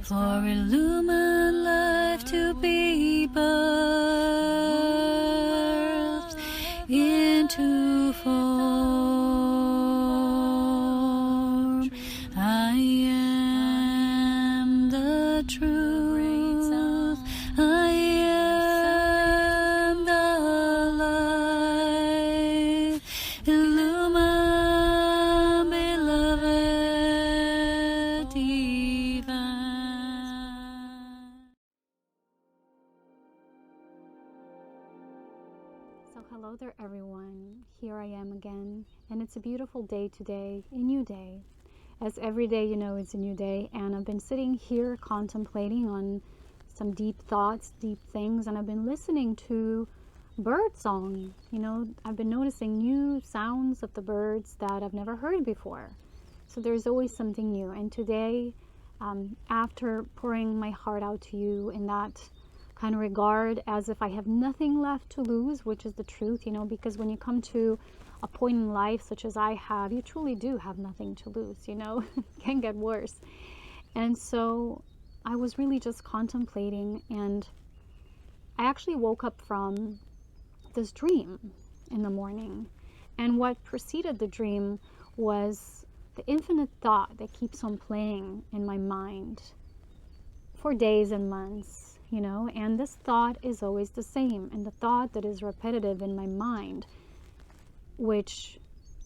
for illumined life to be birthed into form. I am the truth. I am the light. Illumined, beloved divine. So hello there everyone, here I am again, and it's a beautiful day today, a new day. As every day, you know, it's a new day, and I've been sitting here contemplating on some deep thoughts, deep things, and I've been listening to bird song. You know, I've been noticing new sounds of the birds that I've never heard before. So there's always something new, and today, after pouring my heart out to you in that kind of regard, as if I have nothing left to lose, which is the truth, you know, because when you come to a point in life such as I have, you truly do have nothing to lose, you know. It can get worse. And so I was really just contemplating, and I actually woke up from this dream in the morning, and what preceded the dream was the infinite thought that keeps on playing in my mind for days and months, you know, and this thought is always the same, and the thought that is repetitive in my mind, which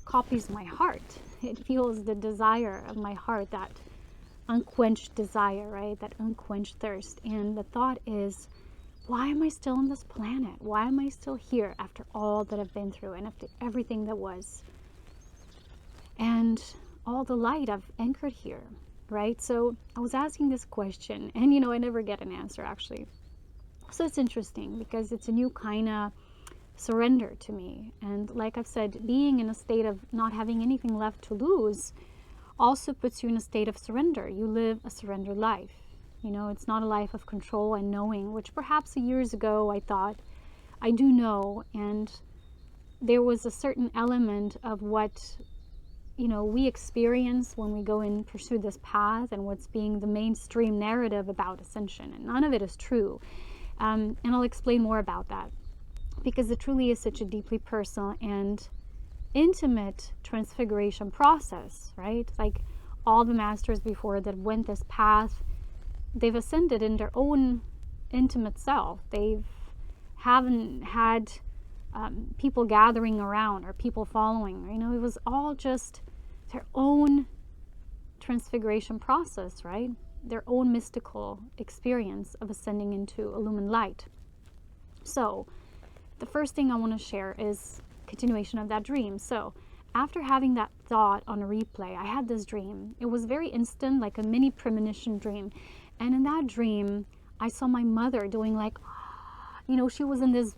copies my heart. It fuels the desire of my heart, that unquenched desire, right? That unquenched thirst. And the thought is, why am I still on this planet? Why am I still here after all that I've been through and after everything that was? And all the light I've anchored here, right? So I was asking this question, and you know, I never get an answer actually. So it's interesting because it's a new kind of surrender to me. And like I've said, being in a state of not having anything left to lose also puts you in a state of surrender. You live a surrendered life. You know, it's not a life of control and knowing, which perhaps years ago I thought I do know. And there was a certain element of what, you know, we experience when we go and pursue this path, and what's being the mainstream narrative about ascension. And none of it is true. And I'll explain more about that, because it truly is such a deeply personal and intimate transfiguration process, right? Like all the masters before that went this path, they've ascended in their own intimate self. Haven't had people gathering around or people following. You know, it was all just their own transfiguration process, right? Their own mystical experience of ascending into illumined light. So the first thing I want to share is continuation of that dream. So after having that thought on a replay, I had this dream. It was very instant, like a mini premonition dream. And in that dream, I saw my mother doing like, you know, she was in this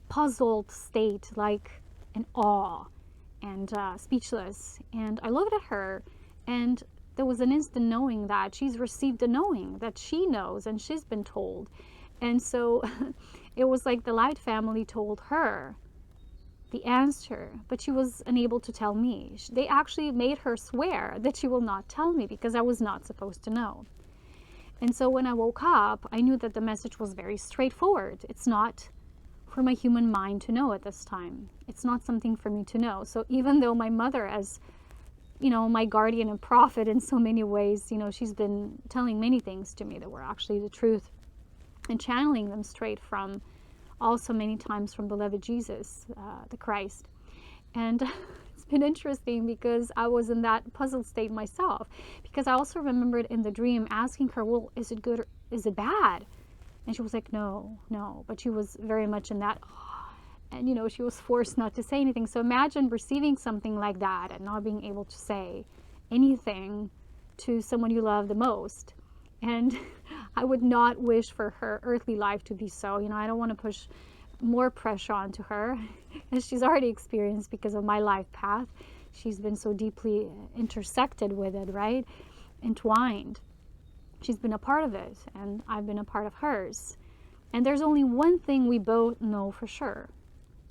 puzzled state, like in awe and speechless. And I looked at her, and there was an instant knowing that she's received a knowing that she knows and she's been told. And so it was like the Light family told her the answer, but she was unable to tell me. They actually made her swear that she will not tell me because I was not supposed to know. And so when I woke up, I knew that the message was very straightforward. It's not for my human mind to know at this time. It's not something for me to know. So even though my mother, as you know, my guardian and prophet in so many ways, you know, she's been telling many things to me that were actually the truth, and channeling them straight from, also many times from beloved Jesus, the Christ. And it's been interesting because I was in that puzzled state myself, because I also remembered in the dream asking her, well, is it good or is it bad? And she was like, no, but she was very much in that, and you know, she was forced not to say anything. So imagine receiving something like that and not being able to say anything to someone you love the most. And I would not wish for her earthly life to be so. You know, I don't want to push more pressure onto her, as she's already experienced because of my life path. She's been so deeply intersected with it, right? Entwined. She's been a part of it, and I've been a part of hers. And there's only one thing we both know for sure.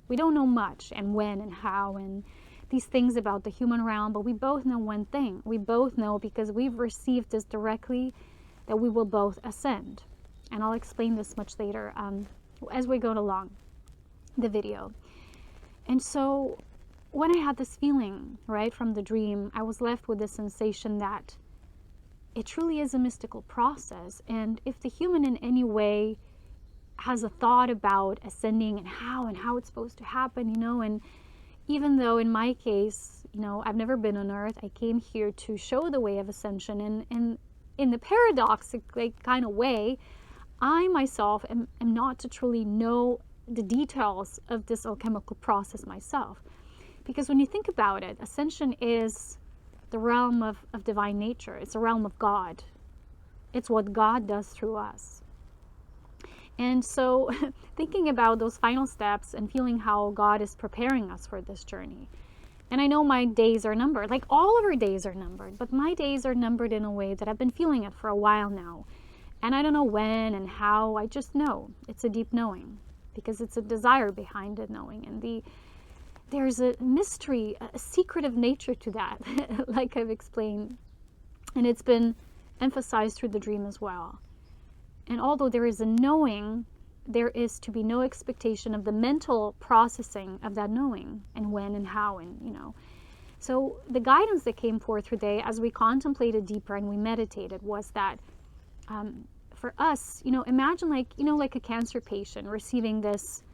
We don't know much and when and how and these things about the human realm, but we both know one thing. We both know because we've received this directly that we will both ascend. And I'll explain this much later as we go along the video. And so when I had this feeling, right, from the dream, I was left with the sensation that it truly is a mystical process. And if the human in any way has a thought about ascending and how it's supposed to happen, you know, and even though in my case, you know, I've never been on earth, I came here to show the way of ascension, and in the paradoxic kind of way, I myself am not to truly know the details of this alchemical process myself. Because when you think about it, ascension is the realm of divine nature. It's a realm of God. It's what God does through us. And so thinking about those final steps and feeling how God is preparing us for this journey. And I know my days are numbered, like all of our days are numbered, but my days are numbered in a way that I've been feeling it for a while now. And I don't know when and how, I just know. It's a deep knowing, because it's a desire behind the knowing. And there's a mystery, a secretive nature to that, like I've explained. And it's been emphasized through the dream as well. And although there is a knowing, there is to be no expectation of the mental processing of that knowing, and when and how, and you know. So the guidance that came forth today as we contemplated deeper and we meditated was that for us, you know, imagine like a cancer patient receiving this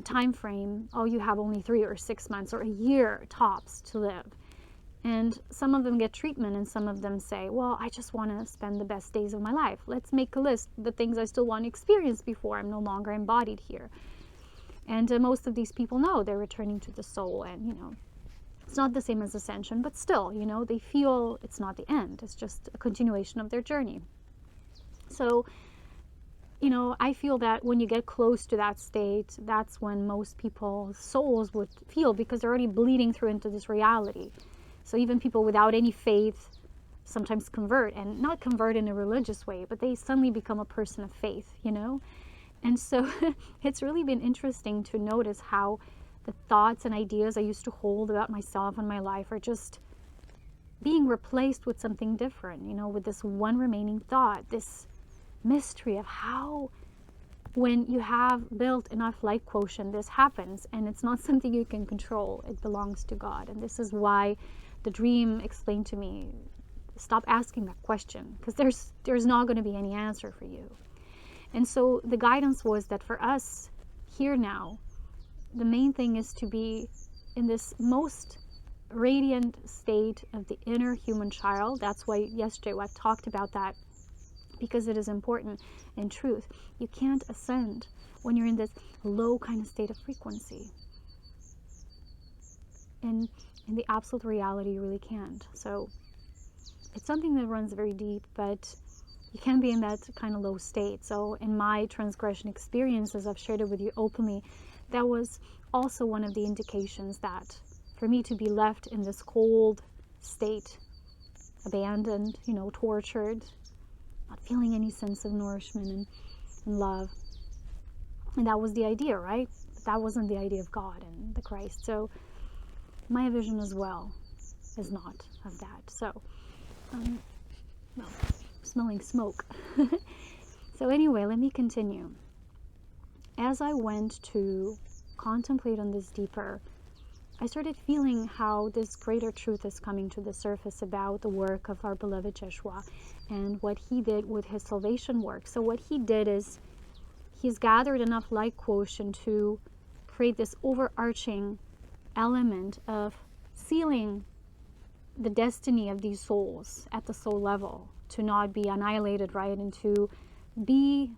time frame. Oh, you have only 3 or 6 months or a year tops to live. And some of them get treatment, and some of them say, well, I just want to spend the best days of my life. Let's make a list of the things I still want to experience before I'm no longer embodied here. And most of these people know they're returning to the soul, and, you know, it's not the same as ascension, but still, you know, they feel it's not the end. It's just a continuation of their journey. So, you know, I feel that when you get close to that state, that's when most people's souls would feel, because they're already bleeding through into this reality. So even people without any faith sometimes convert, and not convert in a religious way, but they suddenly become a person of faith, you know? And so it's really been interesting to notice how the thoughts and ideas I used to hold about myself and my life are just being replaced with something different, you know, with this one remaining thought, this mystery of how, when you have built enough light quotient, this happens, and it's not something you can control. It belongs to God. And this is why the dream explained to me, stop asking that question, because there's not going to be any answer for you. And so the guidance was that for us here now, the main thing is to be in this most radiant state of the inner human child. That's why yesterday I talked about that, because it is important. In truth, you can't ascend when you're in this low kind of state of frequency. And in the absolute reality, you really can't. So it's something that runs very deep, but you can be in that kind of low state. So in my transgression experiences, I've shared it with you openly, that was also one of the indications that for me to be left in this cold state, abandoned, you know, tortured, not feeling any sense of nourishment and love. And that was the idea, right? That wasn't the idea of God and the Christ. So my vision as well is not of that. So, well, smelling smoke. So anyway, let me continue. As I went to contemplate on this deeper, I started feeling how this greater truth is coming to the surface about the work of our beloved Yeshua and what he did with his salvation work. So what he did is he's gathered enough light quotient to create this overarching element of sealing the destiny of these souls at the soul level, to not be annihilated, right, and to be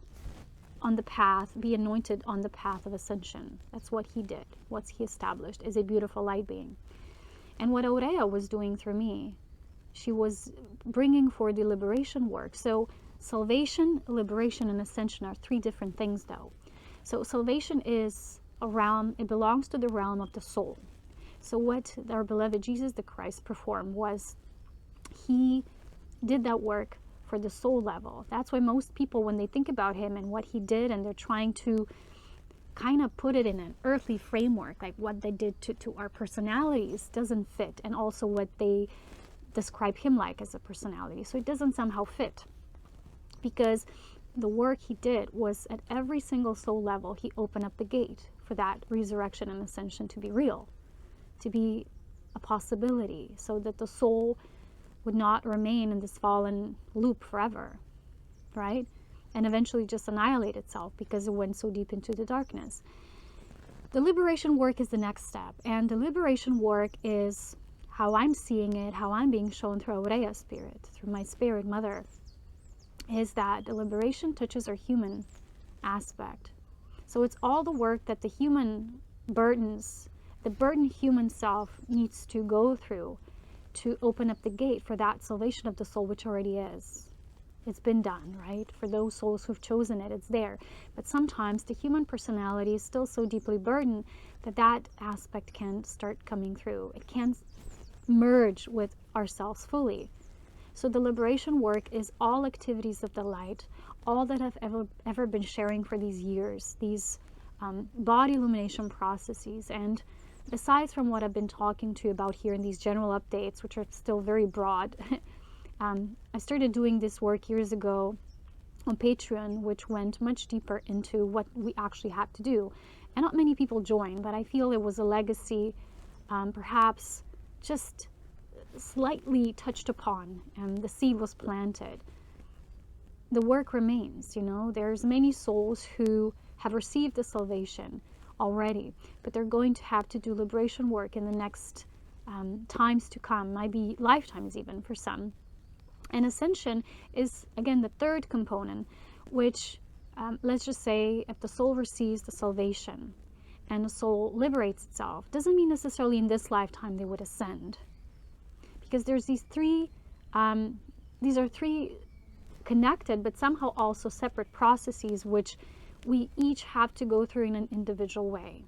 on the path, be anointed on the path of ascension. That's what he did. What he established is a beautiful light being. And what Aurea was doing through me, she was bringing forward the liberation work. So salvation, liberation, and ascension are 3 different things, though. So salvation is a realm, it belongs to the realm of the soul. So what our beloved Jesus the Christ performed was he did that work for the soul level. That's why most people, when they think about him and what he did, and they're trying to kind of put it in an earthly framework, like what they did to our personalities doesn't fit, and also what they describe him like as a personality. So it doesn't somehow fit. because the work he did was at every single soul level, he opened up the gate for that resurrection and ascension to be real, to be a possibility, so that the soul would not remain in this fallen loop forever, right? And eventually just annihilate itself because it went so deep into the darkness. The liberation work is the next step. And the liberation work is how I'm seeing it, how I'm being shown through Aurea spirit, through my spirit mother, is that the liberation touches our human aspect. So it's all the work that the human burdens, the burdened human self needs to go through to open up the gate for that salvation of the soul, which already is. It's been done, right? For those souls who've chosen it, it's there. But sometimes the human personality is still so deeply burdened that that aspect can start coming through. It can't merge with ourselves fully. So the liberation work is all activities of the light, all that I've ever been sharing for these years, these body illumination processes. And aside from what I've been talking to you about here in these general updates, which are still very broad, I started doing this work years ago on Patreon, which went much deeper into what we actually had to do. And not many people joined, but I feel it was a legacy, perhaps just slightly touched upon, and the seed was planted. The work remains, you know. There's many souls who have received the salvation already, but they're going to have to do liberation work in the next times to come, might be lifetimes even for some. And ascension is, again, the third component, which, let's just say, if the soul receives the salvation and the soul liberates itself, doesn't mean necessarily in this lifetime they would ascend. Because there's these are three connected, but somehow also separate processes, which we each have to go through in an individual way.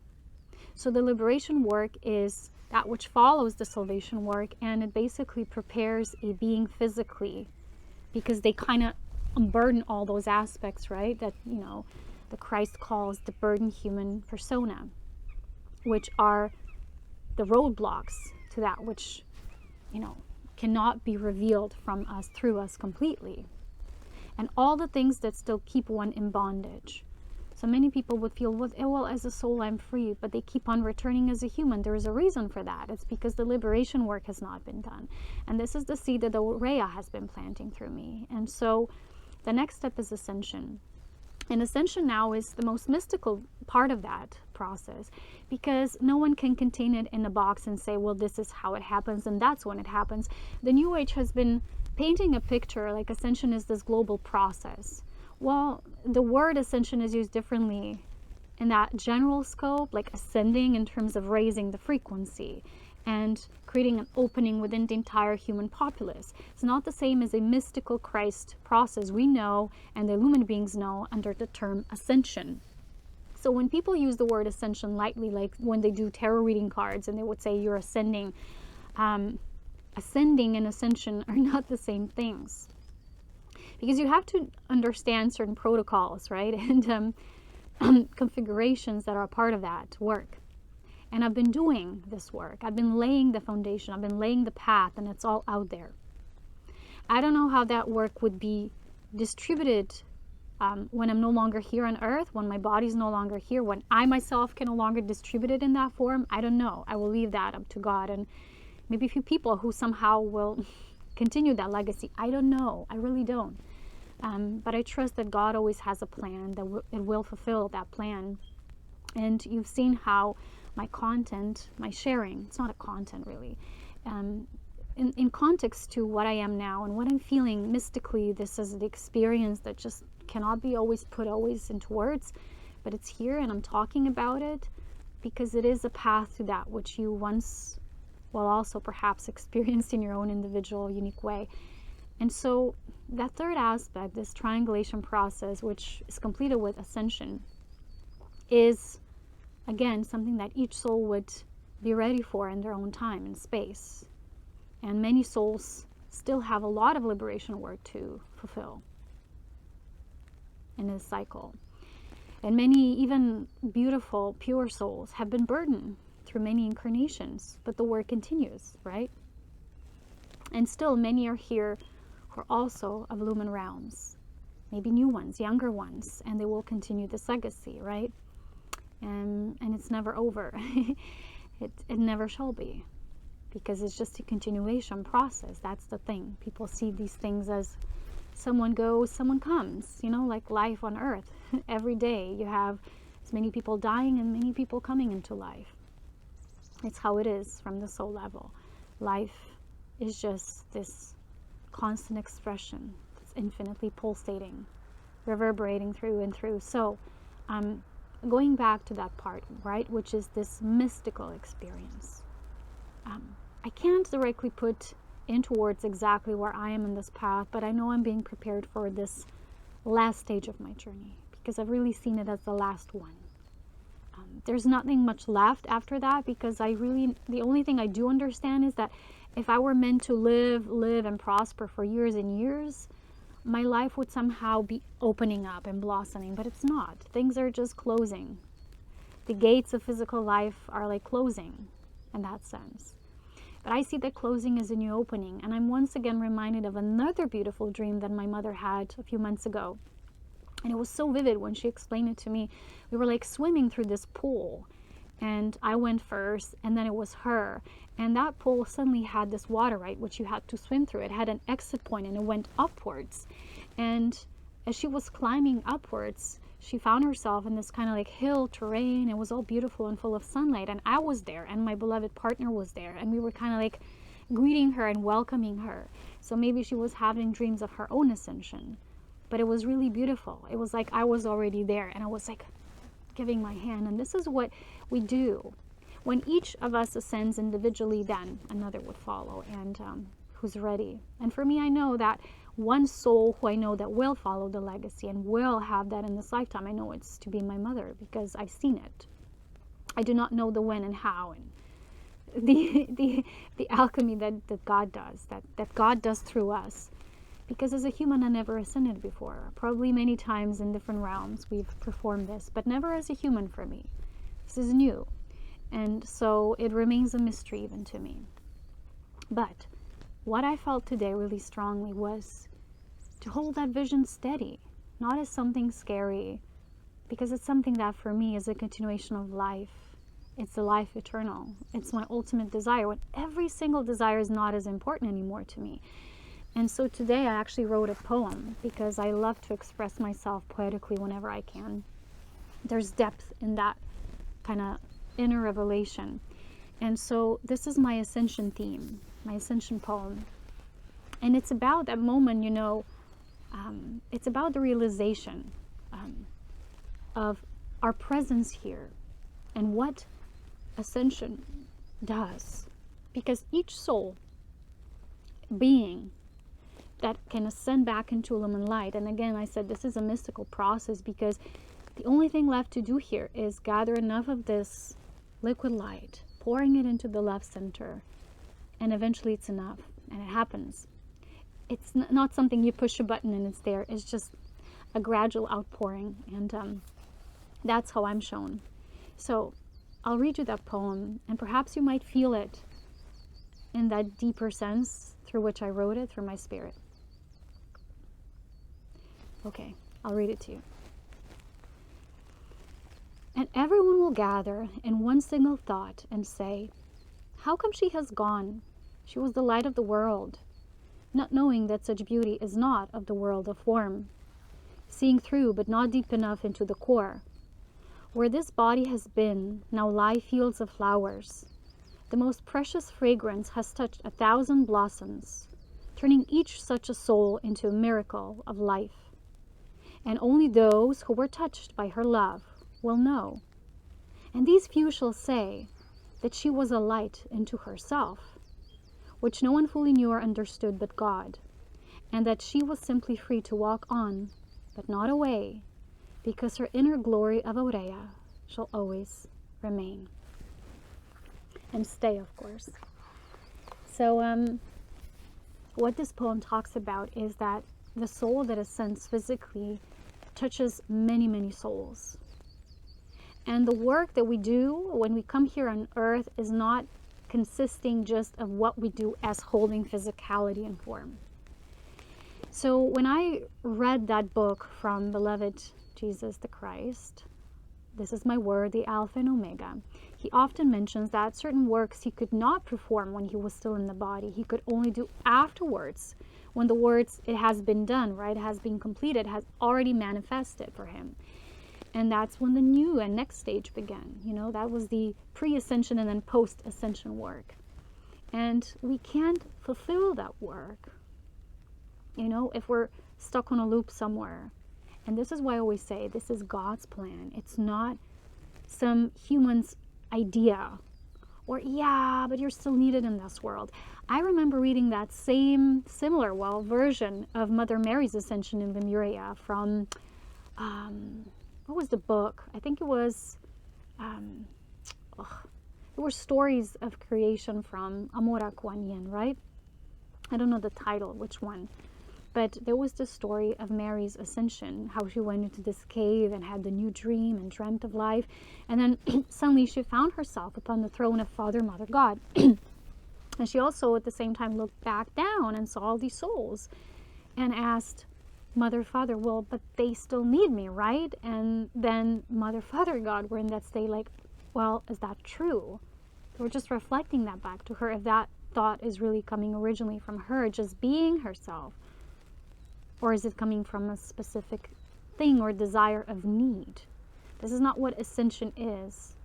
So the liberation work is that which follows the salvation work, and it basically prepares a being physically, because they kind of unburden all those aspects, right? That, you know, the Christ calls the burdened human persona, which are the roadblocks to that which, you know, cannot be revealed from us, through us completely. And all the things that still keep one in bondage. So many people would feel, well, as a soul, I'm free, but they keep on returning as a human. There is a reason for that. It's because the liberation work has not been done. And this is the seed that the Aurea has been planting through me. And so the next step is ascension. And ascension now is the most mystical part of that process, because no one can contain it in a box and say, well, this is how it happens and that's when it happens. The New Age has been painting a picture like ascension is this global process. Well, the word ascension is used differently in that general scope, like ascending in terms of raising the frequency and creating an opening within the entire human populace. It's not the same as a mystical Christ process we know and the illumined beings know under the term ascension. So when people use the word ascension lightly, like when they do tarot reading cards and they would say you're ascending, ascending and ascension are not the same things. Because you have to understand certain protocols, right? And configurations that are a part of that work. And I've been doing this work. I've been laying the foundation. I've been laying the path, and it's all out there. I don't know how that work would be distributed when I'm no longer here on earth, when my body's no longer here, when I myself can no longer distribute it in that form. I don't know. I will leave that up to God and maybe a few people who somehow will continue that legacy. I don't know. I really don't. But I trust that God always has a plan, that it will fulfill that plan. And you've seen how my content, my sharing, it's not a content really, in context to what I am now and what I'm feeling mystically, this is the experience that just cannot be always put into words, but it's here and I'm talking about it because it is a path to that which you once, well, also perhaps experienced in your own individual, unique way. And so that third aspect, this triangulation process, which is completed with ascension, is, again, something that each soul would be ready for in their own time and space. And many souls still have a lot of liberation work to fulfill in this cycle. And many, even beautiful, pure souls, have been burdened through many incarnations, but the work continues, right? And still many are here who are also of lumen realms. maybe new ones, younger ones, and they will continue this legacy, right? And it's never over. It never shall be, because it's just a continuation process. That's the thing. People see these things as someone goes, someone comes, like life on earth. Every day you have as many people dying and many people coming into life. It's how it is from the soul level. Life is just this constant expression. It's infinitely pulsating, reverberating through and through. So going back to that part, right, which is this mystical experience. I can't directly put into words exactly where I am in this path, but I know I'm being prepared for this last stage of my journey, because I've really seen it as the last one. There's nothing much left after that, because the only thing I do understand is that if I were meant to live and prosper for years and years, my life would somehow be opening up and blossoming, but it's not. Things are just closing. The gates of physical life are like closing in that sense. But I see that closing as a new opening, and I'm once again reminded of another beautiful dream that my mother had a few months ago. And it was so vivid when she explained it to me. We were like swimming through this pool, and I went first, and then it was her. And that pool suddenly had this water, right, which you had to swim through. It had an exit point, and it went upwards. And as she was climbing upwards, she found herself in this kind of like hill terrain. It was all beautiful and full of sunlight. And I was there, and my beloved partner was there. And we were kind of like greeting her and welcoming her. So maybe she was having dreams of her own ascension. But it was really beautiful. It was like I was already there, and I was like giving my hand. And this is what we do. When each of us ascends individually, then another would follow, and who's ready. And for me, I know that one soul who I know that will follow the legacy and will have that in this lifetime, I know it's to be my mother, because I've seen it. I do not know the when and how, and the alchemy that God does, that God does through us. Because as a human, I never ascended before. Probably many times in different realms we've performed this, but never as a human for me. This is new. And so it remains a mystery even to me. But what I felt today really strongly was to hold that vision steady, not as something scary, because it's something that for me is a continuation of life. It's the life eternal. It's my ultimate desire, when every single desire is not as important anymore to me. And so today I actually wrote a poem, because I love to express myself poetically whenever I can. There's depth in that kind of inner revelation. And so this is my ascension theme, my ascension poem. And it's about that moment, it's about the realization of our presence here and what ascension does. Because each soul being that can ascend back into illumined light, and again I said this is a mystical process, because the only thing left to do here is gather enough of this liquid light, pouring it into the left center, and eventually it's enough, and it happens. It's not something you push a button and it's there. It's just a gradual outpouring, and that's how I'm shown. So I'll read you that poem, and perhaps you might feel it in that deeper sense through which I wrote it, through my spirit. Okay, I'll read it to you. And everyone will gather in one single thought and say, how come she has gone? She was the light of the world, not knowing that such beauty is not of the world of form, seeing through but not deep enough into the core. Where this body has been, now lie fields of flowers. The most precious fragrance has touched 1,000 blossoms, turning each such a soul into a miracle of life. And only those who were touched by her love will know. And these few shall say that she was a light into herself, which no one fully knew or understood but God, and that she was simply free to walk on, but not away, because her inner glory of Aurea shall always remain. And stay, of course. So what this poem talks about is that the soul that ascends physically touches many, many souls. And the work that we do when we come here on earth is not consisting just of what we do as holding physicality and form. So when I read that book from beloved Jesus the Christ, this is my word, the Alpha and Omega, he often mentions that certain works he could not perform when he was still in the body. He could only do afterwards, when the words, it has been done, right? It has been completed, has already manifested for him. And that's when the new and next stage began. You know, that was the pre-ascension and then post-ascension work. And we can't fulfill that work, you know, if we're stuck on a loop somewhere. And this is why I always say this is God's plan. It's not some human's idea, or yeah, but you're still needed in this world. I remember reading that similar version of Mother Mary's Ascension in Aurea from, what was the book? I think it was, there were stories of creation from Aurea, right? I don't know the title, which one. But there was the story of Mary's ascension, how she went into this cave and had the new dream and dreamt of life. And then suddenly she found herself upon the throne of Father, Mother, God. And she also at the same time looked back down and saw all these souls and asked Mother, Father, well, but they still need me, right? And then Mother, Father, God were in that state like, well, is that true? We're just reflecting that back to her, if that thought is really coming originally from her, just being herself. Or is it coming from a specific thing or desire of need? This is not what ascension is.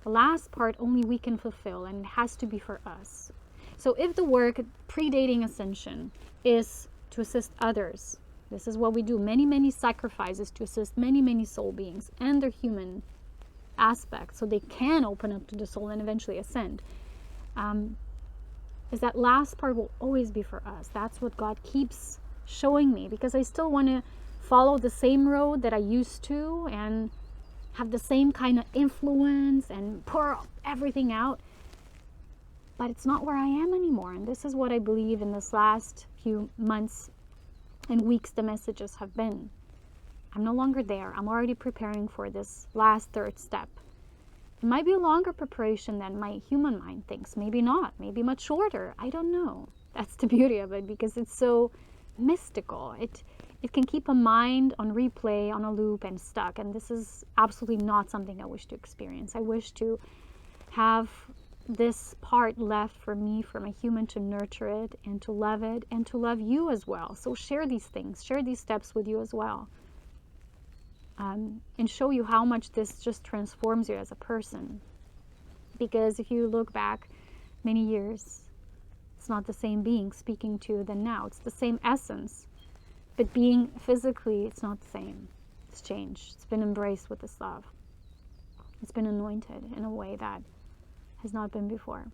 The last part only we can fulfill, and it has to be for us. So if the work predating ascension is to assist others, this is what we do. Many, many sacrifices to assist many, many soul beings and their human aspects so they can open up to the soul and eventually ascend. Is that last part will always be for us. That's what God keeps showing me, because I still want to follow the same road that I used to and have the same kind of influence and pour everything out, but it's not where I am anymore. And this is what I believe in this last few months and weeks the messages have been. I'm no longer there. I'm already preparing for this last third step. It might be a longer preparation than my human mind thinks, maybe not, maybe much shorter, I don't know. That's the beauty of it, because it's so mystical. It can keep a mind on replay, on a loop, and stuck. And this is absolutely not something I wish to experience. I wish to have this part left for me, for my human, to nurture it and to love you as well. So share these things, share these steps with you as well, and show you how much this just transforms you as a person. Because if you look back many years, it's not the same being speaking to you than now. It's the same essence, but being physically, it's not the same. It's changed. It's been embraced with this love. It's been anointed in a way that has not been before.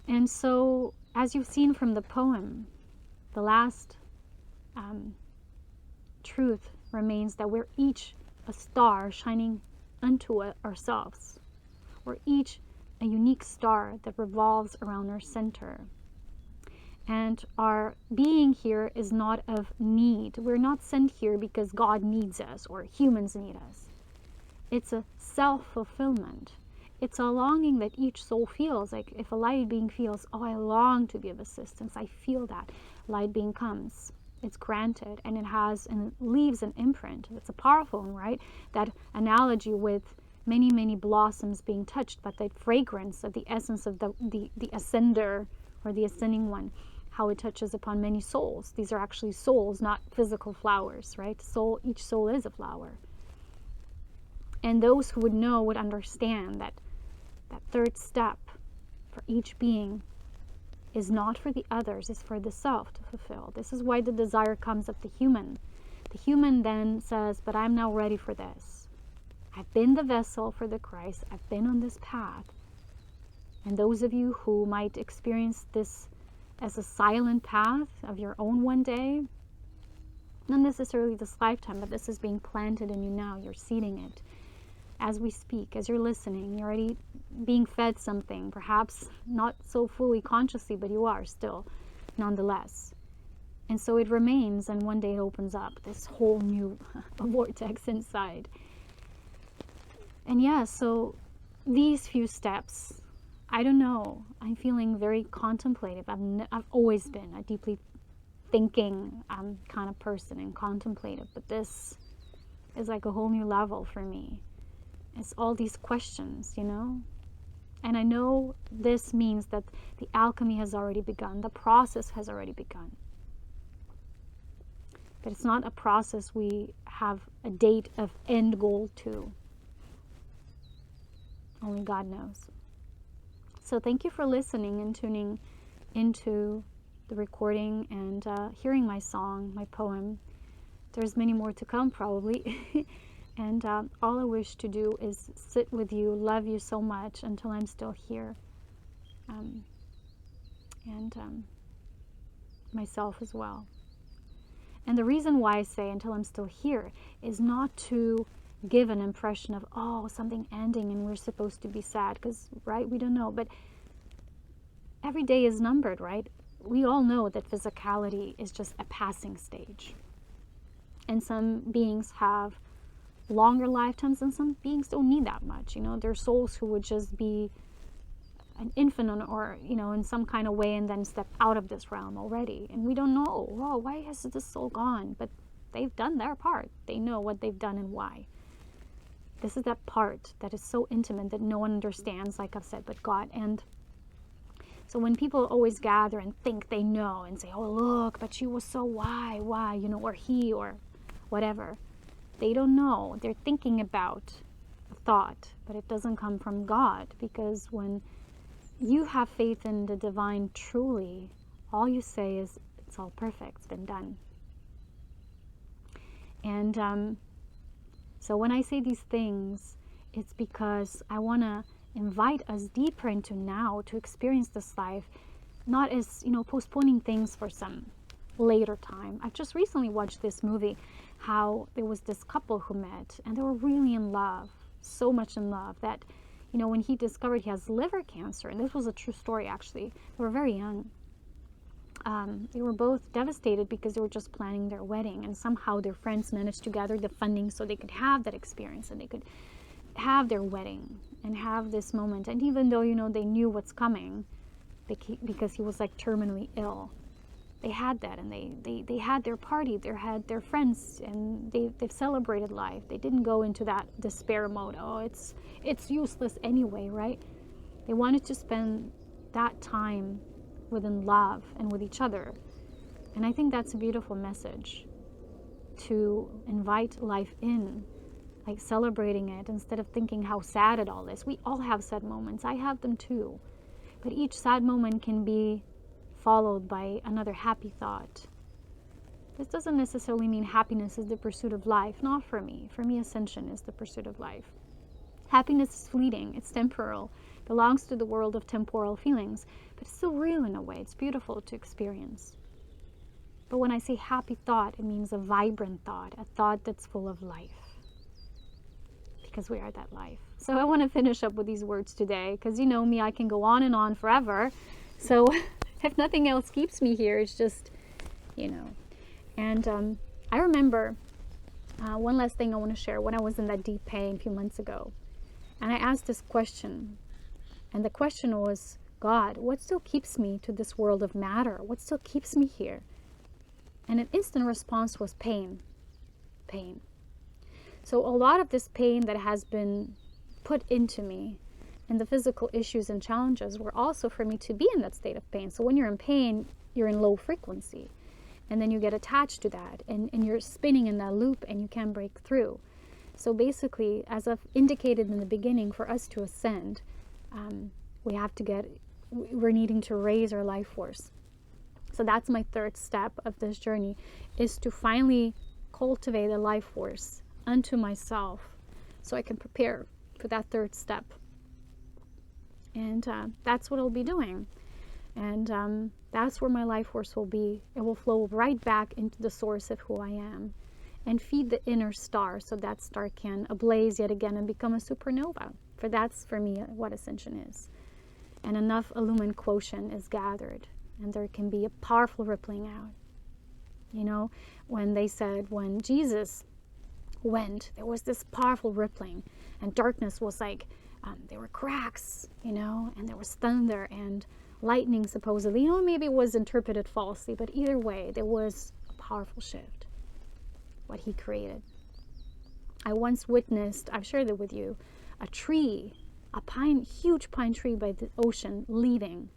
And so, as you've seen from the poem, the last truth remains that we're each a star shining unto ourselves. We're each a unique star that revolves around our center. And our being here is not of need. We're not sent here because God needs us or humans need us. It's a self-fulfillment. It's a longing that each soul feels. Like if a light being feels, oh, I long to be of assistance, I feel that. Light being comes. It's granted, and it has and it leaves an imprint. It's a powerful one, right? That analogy with many, many blossoms being touched, but the fragrance of the essence of the ascender or the ascending one, how it touches upon many souls. These are actually souls, not physical flowers, right? Soul, each soul is a flower. And those who would know would understand that that third step for each being is not for the others, it's for the self to fulfill. This is why the desire comes of the human. The human then says, but I'm now ready for this. I've been the vessel for the Christ. I've been on this path. And those of you who might experience this as a silent path of your own one day, not necessarily this lifetime, but this is being planted in you now. You're seeding it. As we speak, as you're listening, you're already being fed something, perhaps not so fully consciously, but you are still, nonetheless. And so it remains, and one day it opens up, this whole new vortex inside. And yeah, so these few steps, I don't know, I'm feeling very contemplative. I've always been a deeply thinking kind of person and contemplative, but this is like a whole new level for me. It's all these questions, you know? And I know this means that the alchemy has already begun. The process has already begun. But it's not a process we have a date of end goal to. Only God knows. So thank you for listening and tuning into the recording and hearing my song, my poem. There's many more to come probably. And all I wish to do is sit with you, love you so much until I'm still here. And myself as well. And the reason why I say until I'm still here is not to give an impression of, oh, something ending and we're supposed to be sad, because, right, we don't know. But every day is numbered, right? We all know that physicality is just a passing stage. And some beings have longer lifetimes and some beings don't need that much. You know, there are souls who would just be an infant or, you know, in some kind of way and then step out of this realm already. And we don't know, oh, why has this soul gone? But they've done their part. They know what they've done and why. This is that part that is so intimate that no one understands, like I've said, but God. And so when people always gather and think they know and say, oh, look, but she was so why, you know, or he or whatever. They don't know. They're thinking about a thought, but it doesn't come from God, because when you have faith in the divine truly, all you say is, it's all perfect, it's been done. And so when I say these things, it's because I want to invite us deeper into now to experience this life, not as, you know, postponing things for some later time. I've just recently watched this movie, how there was this couple who met and they were really in love, so much in love that, you know, when he discovered he has liver cancer, and this was a true story actually, they were very young. They were both devastated because they were just planning their wedding, and somehow their friends managed to gather the funding so they could have that experience and they could have their wedding and have this moment. And even though, you know, they knew what's coming because he was like terminally ill, they had that, and they had their party, they had their friends, and they've celebrated life. They didn't go into that despair mode, oh, it's useless anyway, right? They wanted to spend that time within love and with each other. And I think that's a beautiful message, to invite life in, like celebrating it instead of thinking how sad it all is. We all have sad moments. I have them too. But each sad moment can be followed by another happy thought. This doesn't necessarily mean happiness is the pursuit of life. Not for me. For me, ascension is the pursuit of life. Happiness is fleeting. It's temporal. Belongs to the world of temporal feelings. But it's still real in a way. It's beautiful to experience. But when I say happy thought, it means a vibrant thought. A thought that's full of life. Because we are that life. So I want to finish up with these words today. Because you know me, I can go on and on forever. So if nothing else keeps me here, it's just, you know. And I remember one last thing I want to share. When I was in that deep pain a few months ago, and I asked this question, and the question was, God, what still keeps me to this world of matter? What still keeps me here? And an instant response was pain. Pain. So a lot of this pain that has been put into me, and the physical issues and challenges, were also for me to be in that state of pain. So when you're in pain, you're in low frequency. And then you get attached to that. And you're spinning in that loop and you can't break through. So basically, as I've indicated in the beginning, for us to ascend, we're needing to raise our life force. So that's my third step of this journey, is to finally cultivate a life force unto myself so I can prepare for that third step. And that's what I'll be doing. And that's where my life force will be. It will flow right back into the source of who I am and feed the inner star so that star can ablaze yet again and become a supernova. For that's, for me, what ascension is. And enough illumined quotient is gathered, and there can be a powerful rippling out. You know, when they said when Jesus went, there was this powerful rippling, and darkness was like, there were cracks, you know, and there was thunder, and lightning supposedly. Maybe it was interpreted falsely, but either way, there was a powerful shift, what he created. I once witnessed, I've shared it with you, a tree, a huge pine tree by the ocean leaving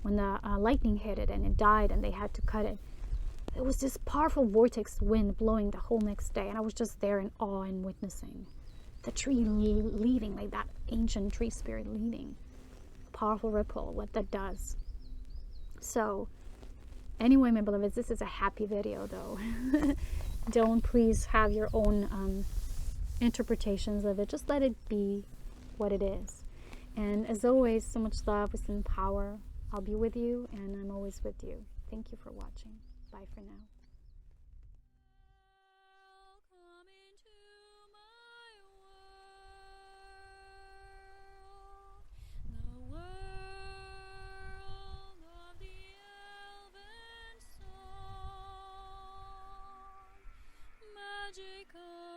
when the lightning hit it and it died and they had to cut it. It was this powerful vortex wind blowing the whole next day, and I was just there in awe and witnessing the tree leaving, like that ancient tree spirit leaving. Powerful ripple, what that does. So anyway, my beloveds, this is a happy video though. Don't please have your own interpretations of it. Just let it be what it is. And as always, so much love, wisdom, and power. I'll be with you, and I'm always with you. Thank you for watching. Bye for now. Come into my world, the world of the elven song, magical.